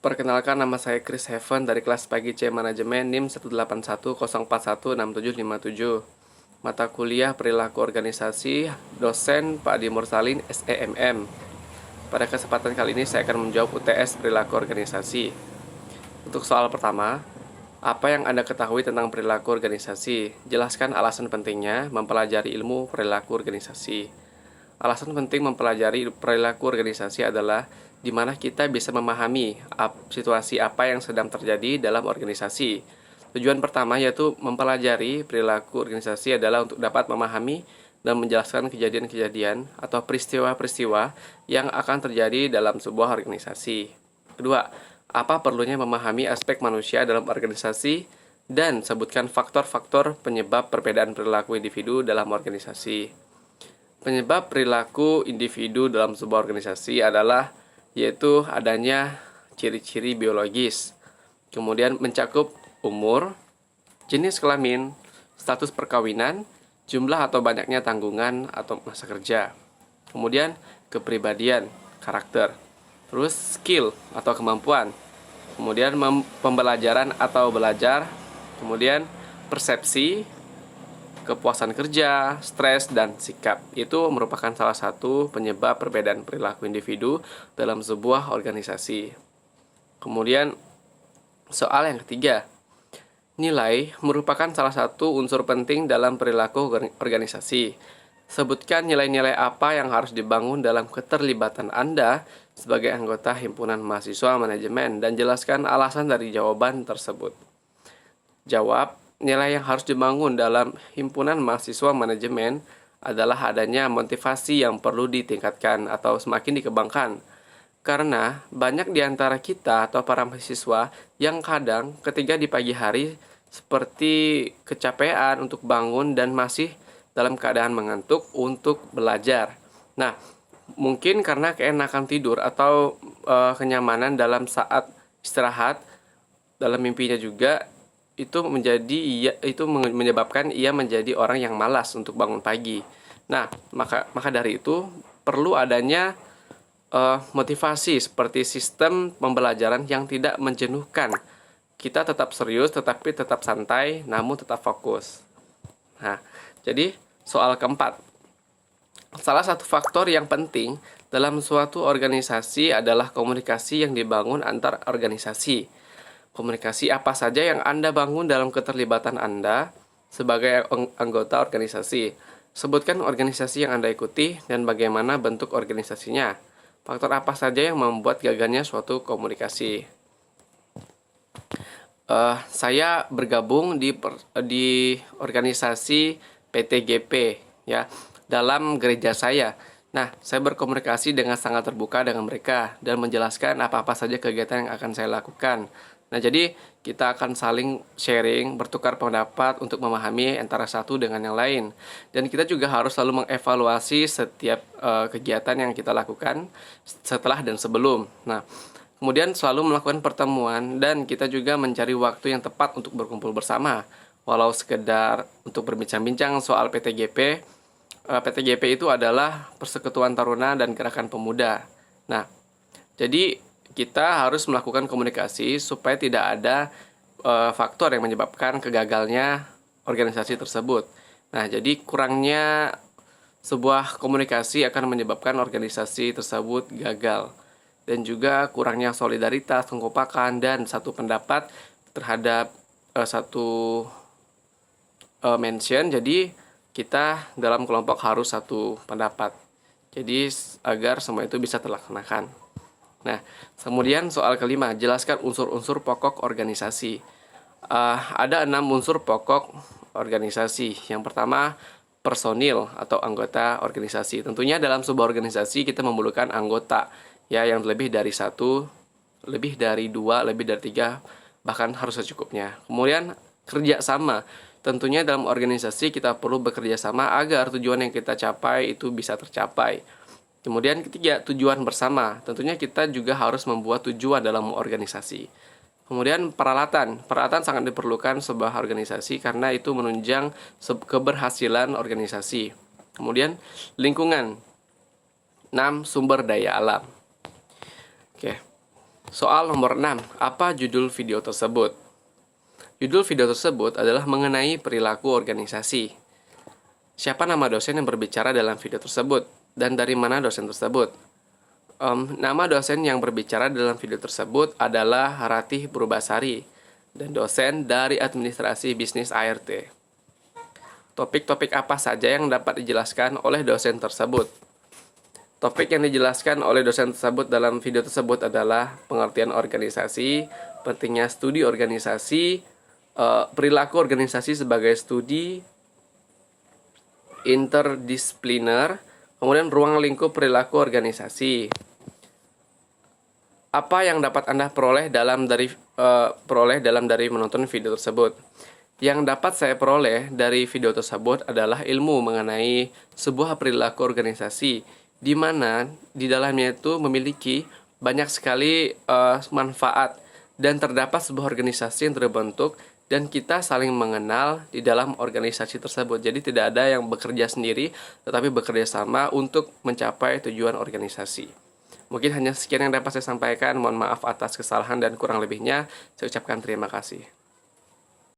Perkenalkan, nama saya Chris Heaven dari kelas pagi C Manajemen NIM 18104164757. Mata kuliah Perilaku Organisasi, dosen Pak Adi Mursalin, SEMM. Pada kesempatan kali ini saya akan menjawab UTS Perilaku Organisasi. Untuk soal pertama, apa yang Anda ketahui tentang perilaku organisasi? Jelaskan alasan pentingnya mempelajari ilmu perilaku organisasi. Alasan penting mempelajari perilaku organisasi adalah di mana kita bisa memahami situasi apa yang sedang terjadi dalam organisasi. Tujuan pertama yaitu mempelajari perilaku organisasi adalah untuk dapat memahami dan menjelaskan kejadian-kejadian atau peristiwa-peristiwa yang akan terjadi dalam sebuah organisasi. Kedua, apa perlunya memahami aspek manusia dalam organisasi dan sebutkan faktor-faktor penyebab perbedaan perilaku individu dalam organisasi. Penyebab perilaku individu dalam sebuah organisasi adalah yaitu adanya ciri-ciri biologis, kemudian mencakup umur, jenis kelamin, status perkawinan, jumlah atau banyaknya tanggungan atau masa kerja, kemudian kepribadian, karakter, terus skill atau kemampuan, kemudian pembelajaran atau belajar, kemudian persepsi, kepuasan kerja, stres, dan sikap. Itu merupakan salah satu penyebab perbedaan perilaku individu dalam sebuah organisasi. Kemudian, soal yang ketiga, nilai merupakan salah satu unsur penting dalam perilaku organisasi. Sebutkan nilai-nilai apa yang harus dibangun dalam keterlibatan Anda sebagai anggota himpunan mahasiswa manajemen dan jelaskan alasan dari jawaban tersebut. Jawab, nilai yang harus dibangun dalam himpunan mahasiswa manajemen adalah adanya motivasi yang perlu ditingkatkan atau semakin dikembangkan. Karena banyak di antara kita atau para mahasiswa yang kadang ketika di pagi hari seperti kecapean untuk bangun dan masih dalam keadaan mengantuk untuk belajar. Nah, mungkin karena keenakan tidur atau kenyamanan dalam saat istirahat, dalam mimpinya juga itu menyebabkan ia menjadi orang yang malas untuk bangun pagi. Nah, maka dari itu perlu adanya motivasi seperti sistem pembelajaran yang tidak menjenuhkan. Kita tetap serius tetapi tetap santai namun tetap fokus. Nah, jadi soal keempat. Salah satu faktor yang penting dalam suatu organisasi adalah komunikasi yang dibangun antar organisasi. Komunikasi apa saja yang Anda bangun dalam keterlibatan Anda sebagai anggota organisasi? Sebutkan organisasi yang Anda ikuti dan bagaimana bentuk organisasinya. Faktor apa saja yang membuat gagalnya suatu komunikasi? Saya bergabung di organisasi PTGP ya dalam gereja saya. Nah, saya berkomunikasi dengan sangat terbuka dengan mereka dan menjelaskan apa-apa saja kegiatan yang akan saya lakukan. Nah, jadi kita akan saling sharing, bertukar pendapat untuk memahami antara satu dengan yang lain. Dan kita juga harus selalu mengevaluasi setiap kegiatan yang kita lakukan setelah dan sebelum. Nah, kemudian selalu melakukan pertemuan dan kita juga mencari waktu yang tepat untuk berkumpul bersama. Walau sekedar untuk berbincang-bincang soal PTGP. PTGP itu adalah Persekutuan Taruna dan Gerakan Pemuda. Nah, jadi kita harus melakukan komunikasi supaya tidak ada faktor yang menyebabkan kegagalnya organisasi tersebut. Nah, jadi kurangnya sebuah komunikasi akan menyebabkan organisasi tersebut gagal. Dan juga kurangnya solidaritas, kekompakan, dan satu pendapat terhadap satu mention. Jadi kita dalam kelompok harus satu pendapat. Jadi agar semua itu bisa terlaksanakan. Nah, kemudian soal kelima, jelaskan unsur-unsur pokok organisasi. Ada 6 unsur pokok organisasi. Yang pertama, personil atau anggota organisasi. Tentunya dalam sebuah organisasi kita memerlukan anggota ya yang lebih dari 1, lebih dari 2, lebih dari 3, bahkan harus secukupnya. Kemudian kerja sama. Tentunya dalam organisasi kita perlu bekerja sama agar tujuan yang kita capai itu bisa tercapai. Kemudian ketiga, tujuan bersama. Tentunya kita juga harus membuat tujuan dalam organisasi. Kemudian peralatan. Peralatan sangat diperlukan sebuah organisasi karena itu menunjang keberhasilan organisasi. Kemudian lingkungan. 6. Sumber daya alam. Oke. Soal nomor 6, apa judul video tersebut? Judul video tersebut adalah mengenai perilaku organisasi. Siapa nama dosen yang berbicara dalam video tersebut? Dan dari mana dosen tersebut? Nama dosen yang berbicara dalam video tersebut adalah Ratih Purbasari dan dosen dari Administrasi Bisnis ART. Topik-topik apa saja yang dapat dijelaskan oleh dosen tersebut? Topik yang dijelaskan oleh dosen tersebut dalam video tersebut adalah pengertian organisasi, pentingnya studi organisasi, perilaku organisasi sebagai studi interdisipliner, kemudian ruang lingkup perilaku organisasi. Apa yang dapat Anda peroleh dalam dari menonton video tersebut? Yang dapat saya peroleh dari video tersebut adalah ilmu mengenai sebuah perilaku organisasi, di mana di dalamnya itu memiliki banyak sekali manfaat dan terdapat sebuah organisasi yang terbentuk dan kita saling mengenal di dalam organisasi tersebut. Jadi tidak ada yang bekerja sendiri, tetapi bekerja sama untuk mencapai tujuan organisasi. Mungkin hanya sekian yang dapat saya sampaikan. Mohon maaf atas kesalahan dan kurang lebihnya. Saya ucapkan terima kasih.